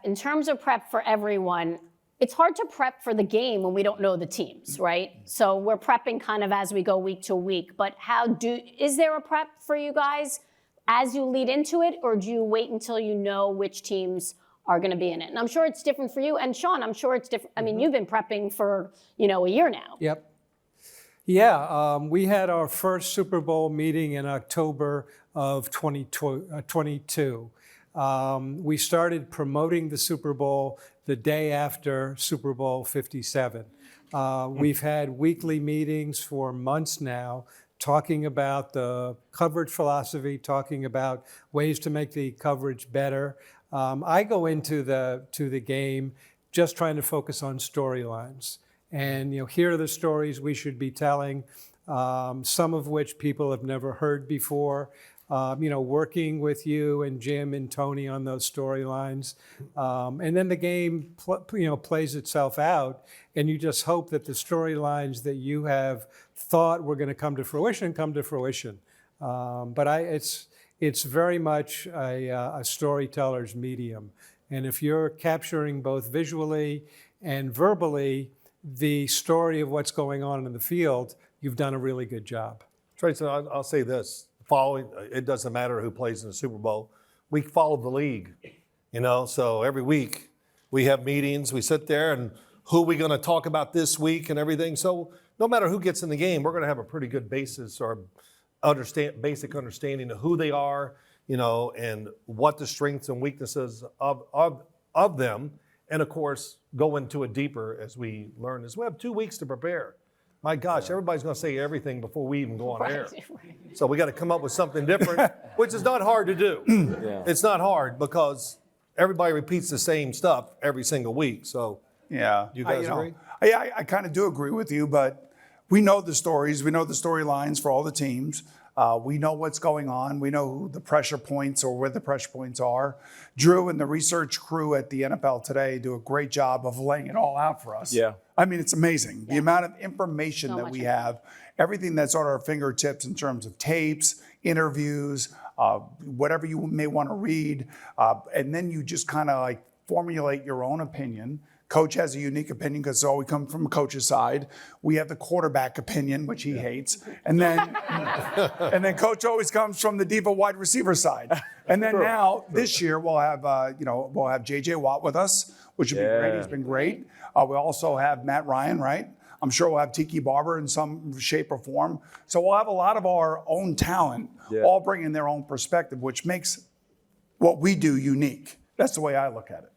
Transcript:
In terms of prep for everyone, it's hard to prep for the game when we don't know the teams, right? So we're prepping kind of as we go week to week. But is there a prep for you guys as you lead into it, or do you wait until you know which teams are going to be in it? And I'm sure it's different for you. And Sean, I'm sure it's different. I mean, you've been prepping for, a year now. Yep. Yeah, we had our first Super Bowl meeting in October of 2022. We started promoting the Super Bowl the day after Super Bowl 57. We've had weekly meetings for months now, talking about the coverage philosophy, talking about ways to make the coverage better. I go into the game just trying to focus on storylines. And here are the stories we should be telling, some of which people have never heard before. Working with you and Jim and Tony on those storylines. And then the game plays itself out, and you just hope that the storylines that you have thought were going to come to fruition come to fruition. But it's very much a storyteller's medium. And if you're capturing both visually and verbally the story of what's going on in the field, you've done a really good job. Tracy, I'll say this. It doesn't matter who plays in the Super Bowl. We follow the league, so every week we have meetings, we sit there and who are we going to talk about this week and everything. So no matter who gets in the game, we're going to have a pretty good basis or basic understanding of who they are, and what the strengths and weaknesses of them. And of course, go into it deeper as we learn this. We have 2 weeks to prepare. My gosh, everybody's going to say everything before we even go on air. So we got to come up with something different, which is not hard to do. Yeah. It's not hard because everybody repeats the same stuff every single week. So yeah, you guys agree? I kind of do agree with you, but we know the stories. We know the storylines for all the teams. We know what's going on. We know who the pressure points or where the pressure points are. Drew and the research crew at the NFL Today do a great job of laying it all out for us. Yeah. I mean, it's amazing. Yeah. The amount of information that we have, everything that's at our fingertips in terms of tapes, interviews, whatever you may want to read. And then you just kind of formulate your own opinion. Coach has a unique opinion because it's always come from a coach's side. We have the quarterback opinion, which he hates. And then Coach always comes from the diva wide receiver side. And then this year we'll have JJ Watt with us, which will be great. He's been great. We also have Matt Ryan, right? I'm sure we'll have Tiki Barber in some shape or form. So we'll have a lot of our own talent all bringing their own perspective, which makes what we do unique. That's the way I look at it.